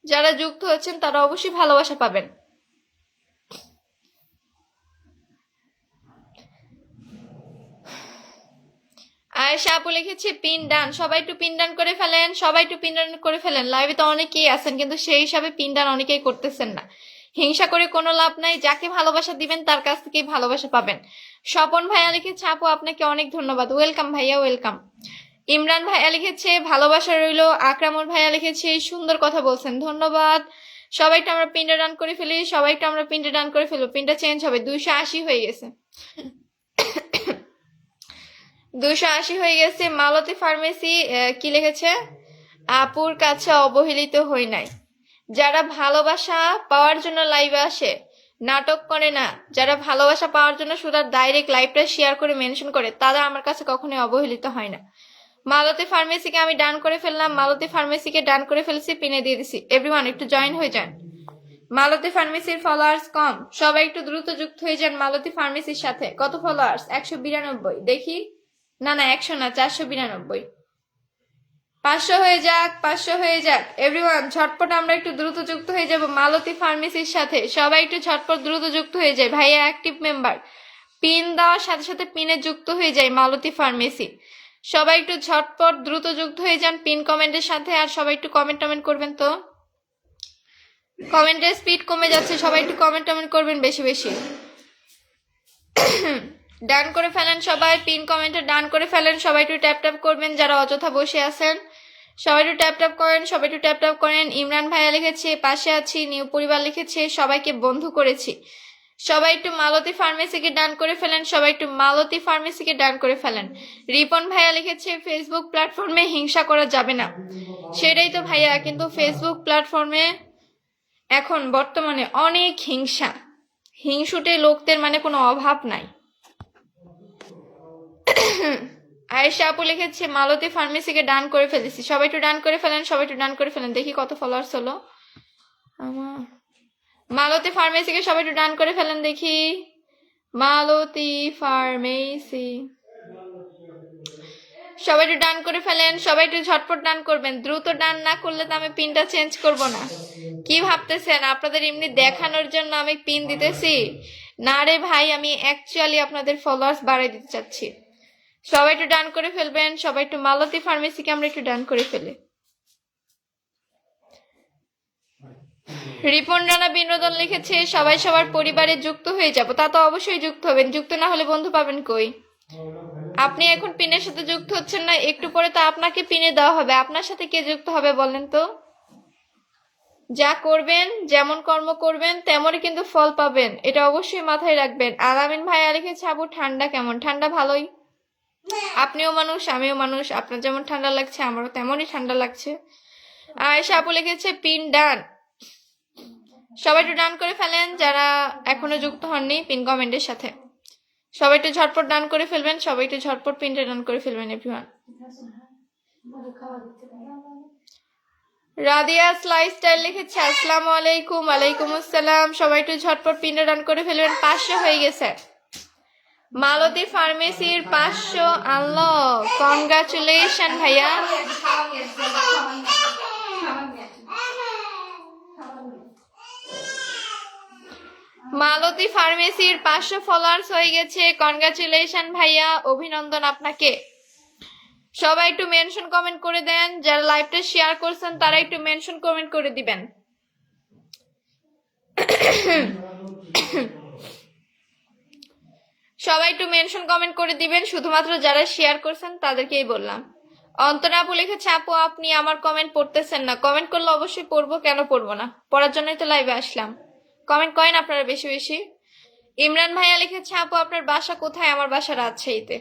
যারা যুক্ত হচ্ছেন তারা অবশ্যই ভালোবাসা পাবেন। আয়েশা আপু লিখেছে পিন ডান। সবাই একটু পিন ডান করে ফেলেন, সবাই একটু পিন ডান করে ফেলেন। লাইভে তো অনেকেই আছেন কিন্তু সেই হিসাবে পিন ডান অনেকেই করতেছেন না। হিংসা করে কোনো লাভ নাই, যাকে ভালোবাসা দিবেন তার কাছ থেকেই ভালোবাসা পাবেন। স্বপন ভাইয়া লিখেছে আপু আপনাকে অনেক ধন্যবাদ। ওয়েলকাম ভাইয়া, ওয়েলকাম। ইমরান ভাইয়া লিখেছে ভালোবাসা রইলো। আকরামুল ভাইয়া লিখেছে সুন্দর কথা বলছেন, ধন্যবাদ। সবাই একটু আমরা পিনটা ডান করে ফেলি, সবাই একটু আমরা পিনটা ডান করে ফেলবো। পিনটা চেঞ্জ হবে, 280 হয়ে গেছে, 280 হয়ে গেছে। মালতী ফার্মেসি কি লিখেছে? আপুর কাছে অবহেলিত হই নাই। যারা ভালোবাসা পাওয়ার জন্য লাইভে আসে, নাটক করে না, যারা ভালোবাসা পাওয়ার জন্য শুধু ডাইরেক্ট লাইভটা শেয়ার করে মেনশন করে, তারা আমার কাছে কখনোই অবহেলিত হয় না। মালতী ফার্মেসিকে আমি ডান করে ফেললাম, মালতী ফার্মেসিকে ডান করে ফেলছি, পিনে দিয়ে দিছি। এভরিওয়ান একটু জয়েন হয়ে যান। মালতী ফার্মেসির ফলোয়ার্স কম, সবাই একটু দ্রুত যুক্ত হয়ে যান মালতী ফার্মেসির সাথে। কত ফলোয়ার্স? 192। দেখি, না না 100 না, 492। 500 হয়ে যাক, 500 হয়ে যাক। এভরিওয়ান ঝটপট আমরা একটু দ্রুত যুক্ত হয়ে যাব মালতী ফার্মেসির সাথে। সবাই একটু ঝটপট দ্রুত যুক্ত হয়ে যায়। ভাইয়া অ্যাক্টিভ মেম্বার, পিন দেওয়ার সাথে সাথে পিনে যুক্ত হয়ে যায় মালতী ফার্মেসি। সবাই একটু ঝটপট দ্রুত যুক্ত হয়ে যান পিন কমেন্টের সাথে। আর সবাই একটু কমেন্ট টমেন্ট করবেন, তো কমেন্টের স্পিড কমে যাচ্ছে, সবাই একটু কমেন্ট টমেন্ট করবেন বেশি বেশি। ডান করে ফেলেন সবাই, পিন কমেন্টে ডান করে ফেলেন। সবাই একটু ট্যাপ ট্যাপ করবেন যারা অযথা বসে আছেন, সবাই একটু ট্যাপ ট্যাপ করেন, সবাই একটু ট্যাপ ট্যাপ করেন। ইমরান ভাইয়া লিখেছে পাশে আছি। নিউ পরিবার লিখেছে সবাইকে বন্ধু করেছি। সবাই একটু মালতী ফার্মেসিকে ডান করে ফেলেন, সবাই একটু মালতী ফার্মেসিকে ডান করে ফেলেন। রিপন ভাইয়া লিখেছে ফেসবুক প্ল্যাটফর্মে হিংসা করা যাবে না। সেটাই তো ভাইয়া, কিন্তু ফেসবুক প্ল্যাটফর্মে এখন বর্তমানে অনেক হিংসা, হিংসুটে লোকদের মানে কোনো অভাব নাই। আয়েশা আপু লিখেছে মালতী ফার্মেসিকে ডান করে ফেলেছি। সবাই একটু ডান করে ফেলেন, সবাই একটু ডান করে ফেলেন। দেখি কত ফলোয়ার্স হলো আমার। মালতী ফার্মেসিকে সবাই একটু ডান করে ফেলেন দেখি। মালতী ফার্মেসি। সবাই একটু ডান করে ফেলেন, সবাই একটু ঝটপট ডান করবেন, দ্রুত ডান না করলে তো আমি পিনটা চেঞ্জ করব না। কি ভাবতেছেন আপনাদের এমনি দেখানোর জন্য আমি পিন দিতেছি? না রে ভাই, আমি অ্যাকচুয়ালি আপনাদের ফলোয়ার্স বাড়াই দিতে চাচ্ছি। সবাই একটু ডান করে ফেলবেন, সবাই একটু মালতী ফার্মেসিকে আমরা একটু ডান করে ফেলি। রিপন রানা বিনোদন লিখেছে সবাই সবার পরিবারে যুক্ত হয়ে যাব। তা তো অবশ্যই যুক্ত হবেন, যুক্ত না হলে বন্ধু পাবেন কই? আপনি এখন পিনের সাথে যুক্ত হচ্ছেন না, একটু পরে তো আপনাকে পিনে দেওয়া হবে। আপনার সাথে কে যুক্ত হবে বলেন তো? যা করবেন, যেমন কর্ম করবেন তেমনই কিন্তু ফল পাবেন, এটা অবশ্যই মাথায় রাখবেন। আলামিন ভাইয়া লিখেছে আপু ঠান্ডা কেমন? ঠান্ডা ভালোই, আপনিও মানুষ আমিও মানুষ, আপনার যেমন ঠান্ডা লাগছে আমারও তেমনই ঠান্ডা লাগছে। আয়েশা আপু লিখেছে পিন ডান। সবাই একটু ডান করে ফেলেন যারা এখনো যুক্ত হননি পিন কমেন্টের সাথে। সবাই একটু ঝটপট ডান করে ফেলবেন, সবাই একটু ঝটপট পিনটা ডান করে ফেলবেন এভরিওয়ান। রাদিয়া লাইফস্টাইল লিখেছে আসসালামু আলাইকুম। ওয়ালাইকুম আসসালাম। সবাই একটু ঝটপট পিনটা ডান করে ফেলবেন। 500 হয়ে গেছে। মালতী ফার্মেসির 500 আনলক, কনগ্রাচুলেশন ভাইয়া। মালতী ফার্মেসির 500 ফলোয়ার্স হয়ে গেছে, কনগ্রাচুলেশন ভাইয়া, অভিনন্দন আপনাকে। সবাই একটু মেনশন কমেন্ট করে দেন, যারা লাইভটা শেয়ার করছেন তারা একটু মেনশন কমেন্ট করে দিবেন। সবাই একটু মেনশন কমেন্ট করে দিবেন, শুধুমাত্র যারা শেয়ার করছেন তাদেরকেই বললাম। অন্তরা আপু লিখেছে আপু আপনি আমার কমেন্ট পড়তেছেন না। কমেন্ট করলে অবশ্যই পড়বো, কেন পড়বো না? পড়ার জন্যই তো লাইভে আসলাম। কমেন্ট করেন আপনারা বেশি বেশি। ইমরান ভাইয়া লিখেছে আপু আপনার বাসা কোথায়? আমার বাসা রাজশাহীতে।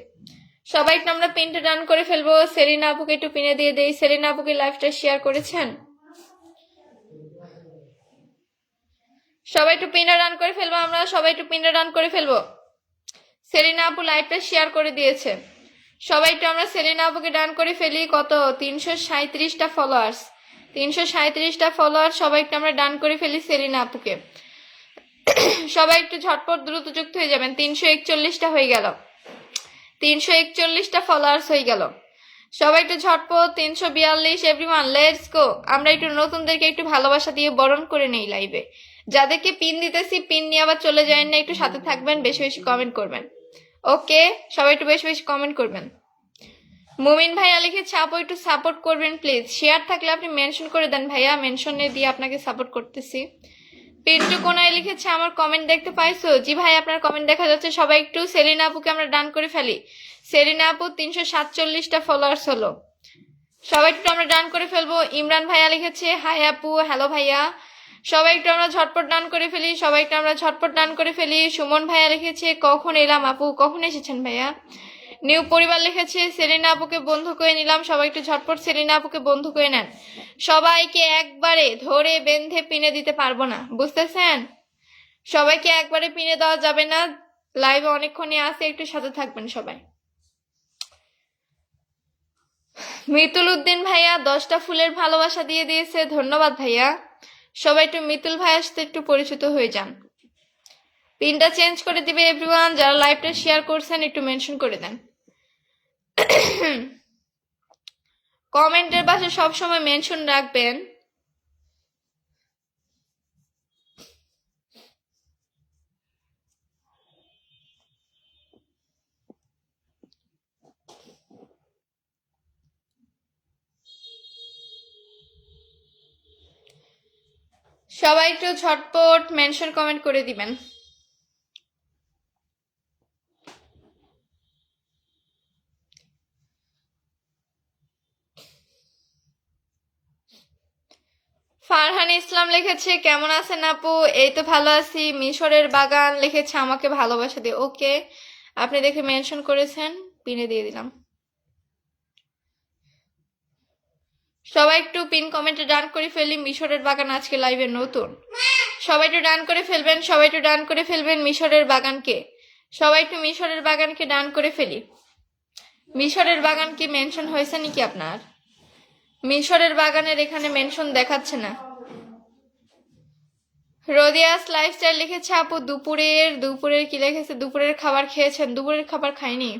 সবাই একটু আমরা পিনটা ডান করে ফেলবো। সেলিনা আপুকে একটু পিনে দিয়ে দেই। সেলিনা আপুকে লাইভটা শেয়ার করেছেন? সবাই একটু পিনটা ডান করে ফেলবো, আমরা সবাই একটু পিনটা ডান করে ফেলবো। সেলিনা আপু লাইভটা শেয়ার করে দিয়েছে। সবাই একটু আমরা সেলিনা আপুকে ডান করে ফেলি। কত? 337টা ফলোয়ার্স, 337টা ফলোয়ার্স। সবাই একটু আমরা ডান করে ফেলি সেলিনা আপুকে। সবাই একটু ঝটপট দ্রুত যুক্ত হয়ে যাবেন। 341টা হয়ে গেল, 341টা ফলোয়ার্স হয়ে গেল। সবাই একটু ঝটপট। 342। Everyone let's go. আমরা একটু নতুনদেরকে একটু ভালোবাসা দিয়ে বরণ করে নেই লাইভে। যাদেরকে পিন দিতেছি পিন নিয়ে আবার চলে যায় না, একটু সাথে থাকবেন, বেশি বেশি কমেন্ট করবেন। ওকে, সবাই একটু বেশি বেশি কমেন্ট করবেন। মুমিন ভাইয়া লিখেছে আপু একটু সাপোর্ট করবেন প্লিজ। শেয়ার থাকলে আপনি মেনশন করে দেন ভাইয়া, মেনশনে দিয়ে আপনাকে সাপোর্ট করতেছি। পিন্টু কোনায় লিখেছে আমার কমেন্ট দেখতে পাইছো? জি ভাই আপনার কমেন্ট দেখা যাচ্ছে। সবাই একটু সেলিনা আপুকে আমরা ডান করে ফেলি। সেলিনা আপু 347টা ফলোয়ার্স হলো, সবাই একটু আমরা ডান করে ফেলবো। ইমরান ভাইয়া লিখেছে হাই আপু, হ্যালো ভাইয়া। সবাই একটু আমরা ঝটপট ডান করে ফেলি, সবাই একটু আমরা ঝটপট ডান করে ফেলি। সুমন ভাইয়া লিখেছে কখন এলাম আপু? কখন এসেছেন ভাইয়া? নিউ পরিবার লিখেছে সেলিনা আপুকে বন্ধু করে নিলাম। সবাই একটু ঝটপট সেলিনা আপুকে বন্ধু করে নেন। সবাইকে একবারে ধরে বেঁধে পিনে দিতে পারবো না, বুঝতেছেন? সবাইকে একবারে পিনে দেওয়া যাবে না, লাইভে অনেকক্ষণই আছে, একটু সাথে থাকবেন সবাই। মিতুল উদ্দিন ভাইয়া 10টা ফুলের ভালোবাসা দিয়ে দিয়েছে, ধন্যবাদ ভাইয়া। সবাই একটু মিতুল ভাইয়ার সাথে একটু পরিচিত হয়ে যান। পিনটা চেঞ্জ করে দিবে এভরিওয়ান, যারা লাইভটা শেয়ার করছেন একটু মেনশন করে দেন। কমেন্টের পাশে সবসময় মেনশন রাখবেন। সবাই একটু ঝটপট মেনশন কমেন্ট করে দিবেন। ফারহান ইসলাম লিখেছে কেমন আছেন আপু? এই তো ভালো আছি। মিশরের বাগান লিখেছে আমাকে ভালোবাসা দিয়ে। ওকে, আপনি দেখে মেনশন করেছেন, পিনে দিয়ে দিলাম। সবাই একটু পিন কমেন্টে ডান করে ফেলি। মিশরের বাগান আজকে লাইভে নতুন, সবাই একটু ডান করে ফেলবেন, সবাই একটু ডান করে ফেলবেন মিশরের বাগানকে। সবাই একটু মিশরের বাগানকে ডান করে ফেলি। মিশরের বাগান কি মেনশন হয়েছে নাকি আপনার? মিশরের বাগানের এখানে মেনশন দেখাচ্ছে না। রোদিয়াস লাইফস্টাইল লিখেছে আপু দুপুরের কি লিখেছে, দুপুরের খাবার খেয়েছেন? দুপুরের খাবার খাইনি।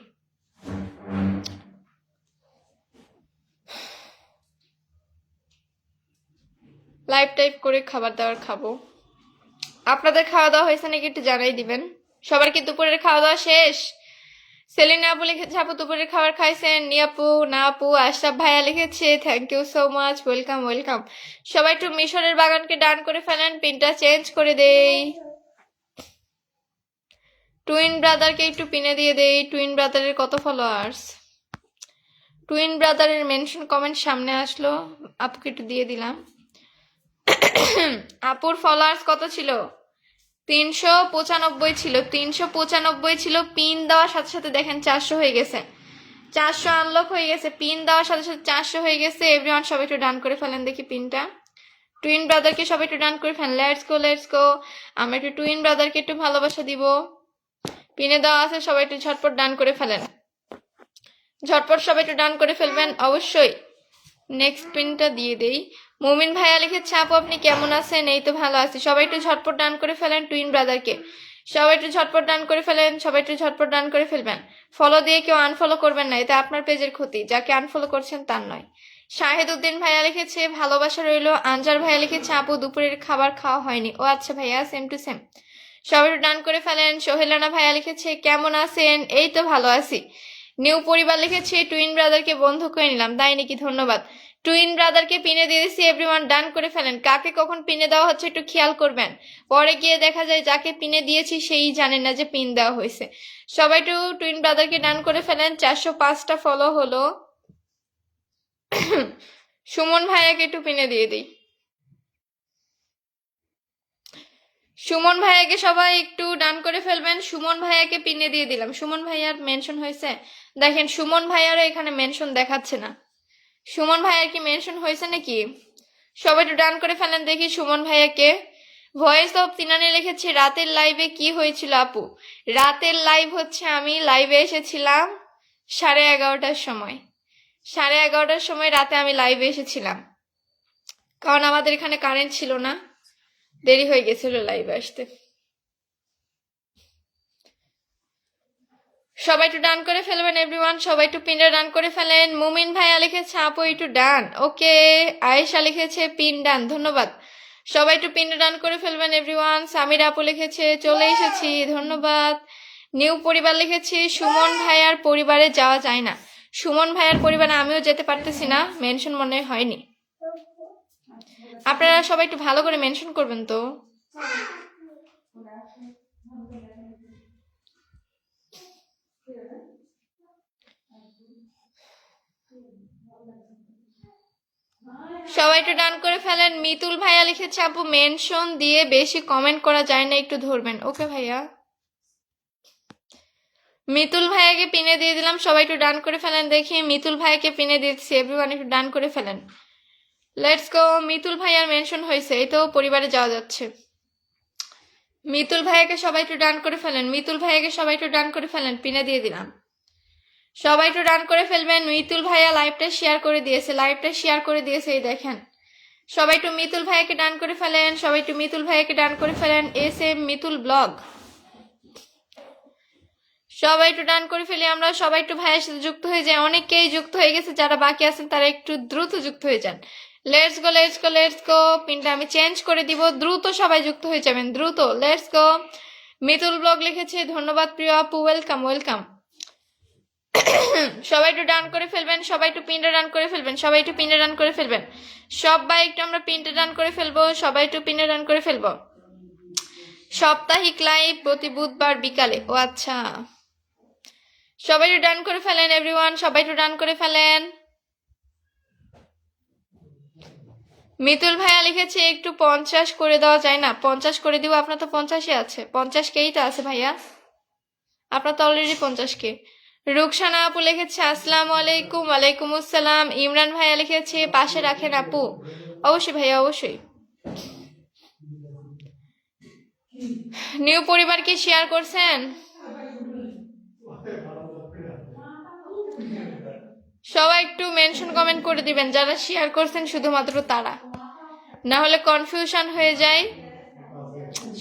লাইভ টাইপ করে খাবার দাবার খাবো। আপনাদের খাওয়া দাওয়া হয়েছে নাকি একটু জানাই দিবেন। সবার কি দুপুরের খাওয়া দাওয়া শেষ? সেলিনা আপু লিখেছে আপু দুপুরের খাবার খাইছেন? নিয়াপু না আপু। আশরাফ ভাইয়া লিখেছে thank you so much, welcome welcome. সবাই একটু মিশরের বাগানকে ডান করে ফেলেন, পিনটা চেঞ্জ করে দেই। টুইন ব্রাদারকে একটু পিনে দিয়ে দেই। টুইন ব্রাদারের কত ফলোয়ার্স? টুইন ব্রাদারের মেনশন কমেন্ট সামনে আসলো, আপুকে একটু দিয়ে দিলাম। আপুর ফলোয়ার্স কত ছিল? 395 ছিল, 395 ছিল। পিন দেওয়ার সাথে সাথে দেখেন 400 হয়ে গেছে, 400 আনলক হয়ে গেছে। পিন দেওয়ার সাথে সাথে 400 হয়ে গেছে। এভরিওয়ান সবাই একটু ডান করে ফেলেন দেখি পিনটা। টুইন ব্রাদারকে সবাই একটু ডান করে ফেলেন। Let's go. আমরা একটু টুইন ব্রাদারকে একটু ভালোবাসা দিব। পিনে দেওয়া আছে, সবাই একটু ঝটপট ডান করে ফেলেন। ঝটপট সবাই একটু ডান করে ফেলবেন অবশ্যই। নেক্সট পিনটা দিয়ে দেই। মুমিন ভাইয়া লিখেছে আপু আপনি কেমন আছেন? এই তো ভালো আছি। সবাই একটু ঝটপট ডান করে ফেলেন টুইন ব্রাদারকে। সবাই একটু ঝটপট ডান করে ফেলেন, সবাই একটু ঝটপট ডান করে ফেলবেন। ফলো দিয়ে কেউ আনফলো করবেন না, এতে আপনার পেজের ক্ষতি, যাকে আনফলো করছেন তার নয়। শাহেদ উদ্দিন ভাইয়া লিখেছে ভালোবাসা রইল। আনজার ভাইয়া লিখেছে আপু দুপুরের খাবার খাওয়া হয়নি। ও আচ্ছা ভাইয়া, সেম টু সেম। সবাই একটু ডান করে ফেলেন। সোহেলানা ভাইয়া লিখেছে কেমন আছেন? এই তো ভালো আছি। নিউ পরিবার লিখেছে টুইন ব্রাদারকে বন্ধু করে নিলাম। তাই নাকি? ধন্যবাদ। টুইন ব্রাদারকে পিনে দিয়ে দিচ্ছি। এভরিওয়ান ডান করে ফেলেন। কাকে কখন পিনে দেওয়া হচ্ছে একটু খেয়াল করবেন, পরে গিয়ে দেখা যায় যাকে পিনে দিয়েছি সেই জানেন না যে পিন দেওয়া হয়েছে। সবাই একটু টুইন ব্রাদারকে ডান করে ফেলেন। 405টা ফলো হলো। সুমন ভাইয়াকে একটু পিনে দিয়ে দিই। সুমন ভাইয়াকে সবাই একটু ডান করে ফেলবেন। সুমন ভাইয়াকে পিনে দিয়ে দিলাম। সুমন ভাইয়ার মেনশন হয়েছে? দেখেন সুমন ভাইয়ারও এখানে মেনশন দেখাচ্ছে না। সুমন ভাইয়ার কি মেনশন হয়েছে নাকি? সবাই একটু ডান করে ফেলেন দেখি সুমন ভাইয়াকে। ভয়েস অফ তিনানি লিখেছে রাতের লাইভে কি হয়েছিল আপু? রাতের লাইভ হচ্ছে আমি লাইভে এসেছিলাম 11:30টার সময়। 11:30টার সময় রাতে আমি লাইভে এসেছিলাম, কারণ আমাদের এখানে কারেন্ট ছিল না, দেরি হয়ে গেছিল লাইভে আসতে। সবাই একটু ডান করে ফেলবেন এভরিওয়ান। সবাই একটু পিনটা ডান করে ফেলেন। মুমিন ভাইয়া লিখেছে আপু একটু ডান। ওকে। আয়েশা লিখেছে পিন ডান, ধন্যবাদ। সবাই একটু পিনটা ডান করে ফেলবেন এভরিওয়ান। সামির আপু লিখেছে চলে এসেছি, ধন্যবাদ। নিউ পরিবার লিখেছি সুমন ভাইয়ার পরিবারে যাওয়া যায় না। সুমন ভাইয়ার পরিবারে আমিও যেতে পারতেছি না, মেনশন মনে হয়নি। আপনারা সবাই একটু ভালো করে মেনশন করবেন তো। সবাই একটু ডান করে ফেলেন। মিতুল ভাইয়া লিখেছে আপু মেনশন দিয়ে বেশি কমেন্ট করা যায় না, একটু ধরবেন। ওকে ভাইয়া। মিতুল ভাইয়াকে পিনে দিয়ে দিলাম। সবাই একটু ডান করে ফেলেন দেখি। মিতুল ভাইয়াকে পিনে দিচ্ছি। এভরিওয়ান একটু ডান করে ফেলেন। Let's go. মিতুল ভাইয়ার মেনশন হয়েছে, এই তো পরিবারে যাওয়া যাচ্ছে। মিতুল ভাইয়াকে সবাই একটু ডান করে ফেলেন। মিতুল ভাইয়াকে সবাই একটু ডান করে ফেলেন, পিনে দিয়ে দিলাম। সবাই একটু ডান করে ফেলবেন। মিতুল ভাইয়া লাইভটা শেয়ার করে দিয়েছে, লাইভটা শেয়ার করে দিয়েছে, এই দেখেন। সবাই একটু মিতুল ভাইয়াকে ডান করে ফেলেন। সবাই একটু মিতুল ভাইয়াকে ডান করে ফেলেন। S M Mitul blog. সবাই একটু ডান করে ফেলি আমরা। সবাই একটু ভাইয়ের সাথে যুক্ত হয়ে যায়। অনেকেই যুক্ত হয়ে গেছে, যারা বাকি আছেন তারা একটু দ্রুত যুক্ত হয়ে যান। Let's go let's go let's গো। পিনটা আমি চেঞ্জ করে দিব, দ্রুত সবাই যুক্ত হয়ে যাবেন, দ্রুত। Let's go. মিতুল ব্লগ লিখেছে ধন্যবাদ প্রিয় আপু, ওয়েলকাম ওয়েলকাম। সবাই একটু ডান করে ফেলবেন। সবাই একটু পিনটা ডান করে ফেলবেন। সবাই একটু পিনটা ডান করে ফেলবেন। সবাই একটু আমরা পিনটা ডান করে ফেলবো। সবাই একটু পিনটা ডান করে ফেলবো। সাপ্তাহিক লাইভ প্রতি বুধবার বিকালে। ও আচ্ছা। সবাই একটু ডান করে ফেলেন এভরিওয়ান। সবাই একটু ডান করে ফেলেন। মিতুল ভাইয়া লিখেছে একটু 50 করে দেওয়া যায় না? 50 করে দিব। আপনার তো 50-ই আছে, 50Kই তো আছে ভাইয়া, আপনার তো অলরেডি 50K। রুকসানা আপু লিখেছে আসসালামু আলাইকুম। ওয়ালাইকুম আসসালাম। ইমরান ভাইয়া লিখেছে পাশে রাখেন আপু। অবশ্যই ভাইয়া, অবশ্যই। নিউ পরিবার কি শেয়ার করছেন? সবাই একটু মেনশন কমেন্ট করে দিবেন যারা শেয়ার করছেন, শুধুমাত্র তারা, না হলে কনফিউশন হয়ে যায়।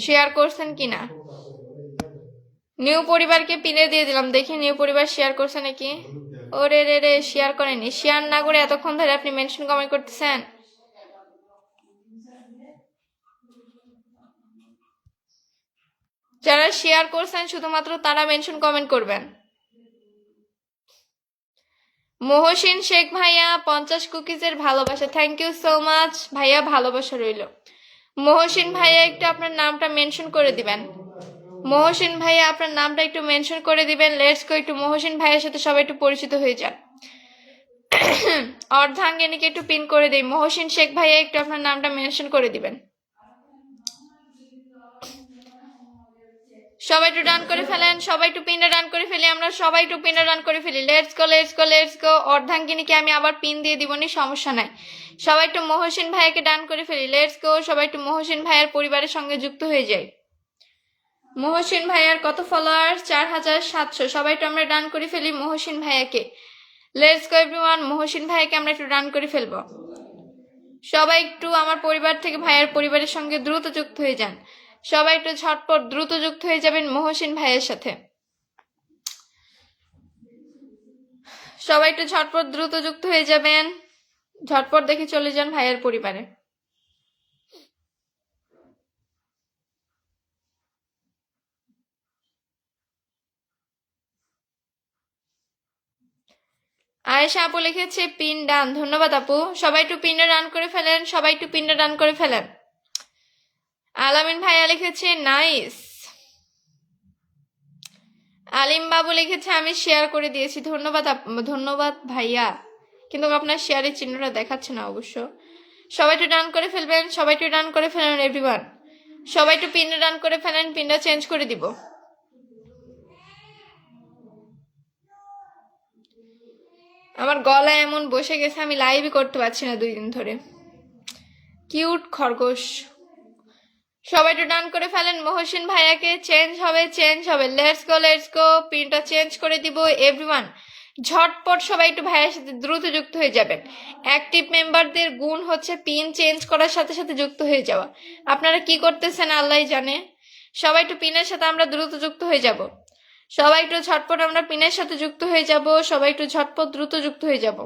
শেয়ার করছেন কিনা। নিউ পরিবারকে পিনে দিয়ে দিলাম, দেখি নিউ পরিবার শেয়ার করছে নাকি। ওরে রে রে, শেয়ার করেনি। শেয়ার না করে এতক্ষণ ধরে আপনি মেনশন কমেন্ট করতেছেন। যারা শেয়ার করছেন শুধুমাত্র তারা মেনশন কমেন্ট করবেন। মহসিন শেখ ভাইয়া 50 কুকিজের ভালোবাসা, থ্যাংক ইউ সো মাচ ভাইয়া, ভালোবাসা রইল। মহসিন ভাইয়া একটু আপনার নামটা মেনশন করে দিবেন। মহসিন ভাইয়া আপনার নামটা একটু মেনশন করে দিবেন। লেটস গো, একটু মহসিন ভাইয়ের সাথে সবাই একটু পরিচিত হয়ে যান। অর্ধাঙ্গিনীকে একটু পিন করে দিই। মহসিন শেখ ভাইয়া একটু আপনার নামটা মেনশন করে দিবেন। সবাই একটু ডান করে ফেলেন, সবাই একটু পিনটা ডান করে ফেলি, আমরা সবাই একটু পিনটা ডান করে ফেলি। Let's go let's go let's go. অর্ধাঙ্গিনীকে আমি আবার পিন দিয়ে দিবনি, সমস্যা নাই। সবাই একটু মহসিন ভাইয়াকে ডান করে ফেলি। লেটস গো, সবাই একটু মহসিন ভাইয়ার পরিবারের সঙ্গে যুক্ত হয়ে যাই। মহসিন ভাইয়ার কত ফলোয়ার? 4700। সবাই একটু আমরা ডান করে ফেলি মহসিন ভাইয়াকে। লেটস গো এভরিওয়ান, মহসিন ভাইয়াকে আমরা একটু ডান করে ফেলবো। সবাই একটু আমার পরিবার থেকে ভাইয়ার পরিবারের সঙ্গে দ্রুত যুক্ত হয়ে যান। সবাই একটু ঝটপট দ্রুত যুক্ত হয়ে যাবেন মহসিন ভাইয়ের সাথে। সবাই একটু ঝটপট দ্রুত যুক্ত হয়ে যাবেন। ঝটপট দেখে চলে যান ভাইয়ের পরিবারে। আয়েশা আপু লিখেছে পিন ডান, ধন্যবাদ আপু। সবাই একটু পিনটা ডান করে ফেলেন, সবাই একটু পিনটা ডান করে ফেলেন। আলামিন ভাইয়া লিখেছে নাইস। আলিম বাবু লিখেছে আমি শেয়ার করে দিয়েছি, ধন্যবাদ ধন্যবাদ ভাইয়া, কিন্তু আপনার শেয়ারের চিহ্নটা দেখাচ্ছে না অবশ্য। সবাই একটু ডান করে ফেলবেন, সবাই একটু ডান করে ফেলেন এভরিওয়ান। সবাই একটু পিনটা ডান করে ফেলেন, পিনটা চেঞ্জ করে দিব। আমার গলায় এমন বসে গেছে আমি লাইভই করতে পারছি না 2 দিন ধরে। কিউট খরগোশ। সবাই একটু ডান করে ফেলেন মহসিন ভাইয়াকে। চেঞ্জ হবে চেঞ্জ হবে। লেটস গো লেটস গো। পিনটা চেঞ্জ করে দিব এভরিওয়ান। ঝটপট সবাই একটু ভাইয়ের সাথে দ্রুত যুক্ত হয়ে যাবেন। অ্যাক্টিভ মেম্বারদের গুণ হচ্ছে পিন চেঞ্জ করার সাথে সাথে যুক্ত হয়ে যাওয়া। আপনারা কি করতেছেন আল্লাহই জানে। সবাই একটু পিনের সাথে আমরা দ্রুত যুক্ত হয়ে যাব। সবাই একটু ঝটপট আমরা পিনের সাথে যুক্ত হয়ে যাব। সবাই একটু ঝটপট দ্রুত যুক্ত হয়ে যাব।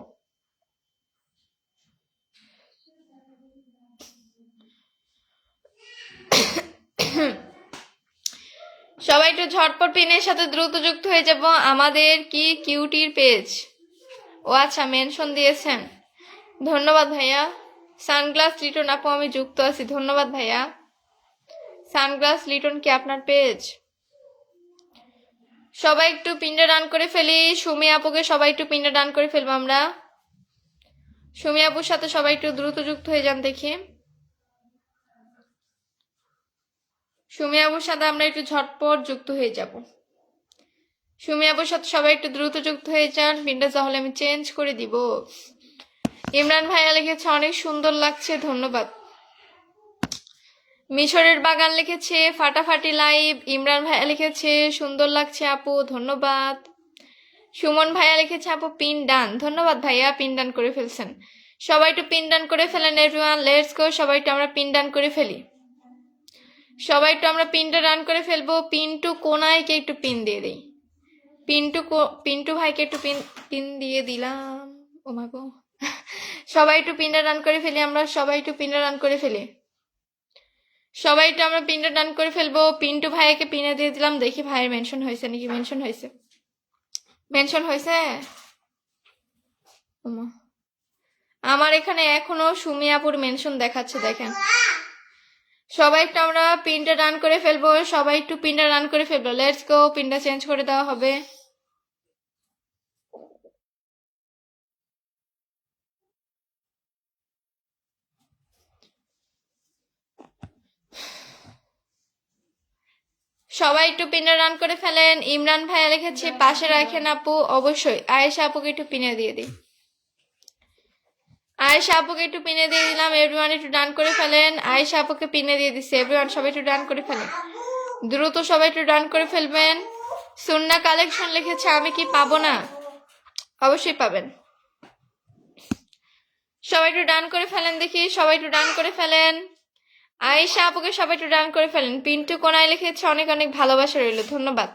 সবাই একটু ঝটপট পিনের সাথে দ্রুত যুক্ত হয়ে যাব। আমাদের কি কিউটির পেজ? ও আচ্ছা, মেনশন দিয়েছেন, ধন্যবাদ ভাইয়া। সানগ্লাস লিটন আপু আমি যুক্ত আছি, ধন্যবাদ ভাইয়া। সানগ্লাস লিটন কি আপনার পেজ? সবাই একটু পিনটা ডান করে ফেলি। সুমি আপুকে সবাই একটু পিনটা ডান করে ফেলবো আমরা। সুমি আপুর সাথে সবাই একটু দ্রুত যুক্ত হয়ে যান দেখি। সুমি আপুর সাথে আমরা একটু ঝটপট যুক্ত হয়ে যাব। সুমি আপুর সাথে সবাই একটু দ্রুত যুক্ত হয়ে যান। পিনটা তাহলে আমি চেঞ্জ করে দিব। ইমরান ভাইয়া লিখেছে অনেক সুন্দর লাগছে, ধন্যবাদ। মিশরের বাগান লিখেছে ফাটাফাটি লাইভ। ইমরান ভাইয়া লিখেছে সুন্দর লাগছে আপু, ধন্যবাদ। সুমন ভাইয়া লিখেছে আপু পিন ডান, ধন্যবাদ ভাইয়া, পিন ডান করে ফেলছেন। সবাই একটু পিন ডান করে ফেলেন এভরিওয়ান। লেটস গো, সবাই একটু আমরা পিন ডান করে ফেলি। সবাই একটু আমরা পিনটা ডান করে ফেলবো। পিন্টু কোনাইকে একটু পিন দিয়ে দিই। পিন্টু ভাইকে একটু পিন দিয়ে দিলাম। ও মা গো, সবাই একটু পিনটা ডান করে ফেলি আমরা। সবাই একটু পিনটা ডান করে ফেলি। সবাই একটু আমরা পিনটা ডান করে ফেলবো। পিন্টু ভাইকে পিনে দিয়ে দিলাম। দেখি ভাইয়ের মেনশন হয়েছে নাকি। মেনশন হয়েছে, মেনশন হয়েছে। আমার এখানে এখনো সুমি আপুর মেনশন দেখাচ্ছে, দেখেন। সবাই একটু আমরা পিনটা ডান করে ফেলবো। সবাই একটু পিনটা ডান করে ফেলবো। লেটস গো, পিনটা চেঞ্জ করে দেওয়া হবে। সবাই একটু পিনটা ডান করে ফেলেন। ইমরান ভাইয়া লিখেছে পাশে রাখেন আপু, অবশ্যই। আয়েশা আপুকে একটু পিনে দিয়ে দিই। আয়েশা আপুকে একটু পিনে দিয়ে দিলাম। এভরিওয়ান একটু ডান করে ফেলেন। আয়েশা আপুকে পিনে দিয়ে দিচ্ছে। এভরিওয়ান সবাই একটু ডান করে ফেলেন দ্রুত। সবাই একটু ডান করে ফেলবেন। সুন্না কালেকশন লিখেছে আমি কি পাবো না? অবশ্যই পাবেন। সবাই একটু ডান করে ফেলেন দেখি। সবাই একটু ডান করে ফেলেন। আয়েশা আপুকে সবাই একটু ডান করে ফেলেন। পিন্টু কোনায় লিখেছে অনেক অনেক ভালোবাসা রইল, ধন্যবাদ।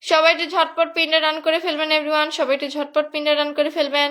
সবাই একটু ঝটপট পিনটা রান করে ফেলবেন এভরিওয়ান, সবাই একটু ঝটপট পিনটা রান করে ফেলবেন।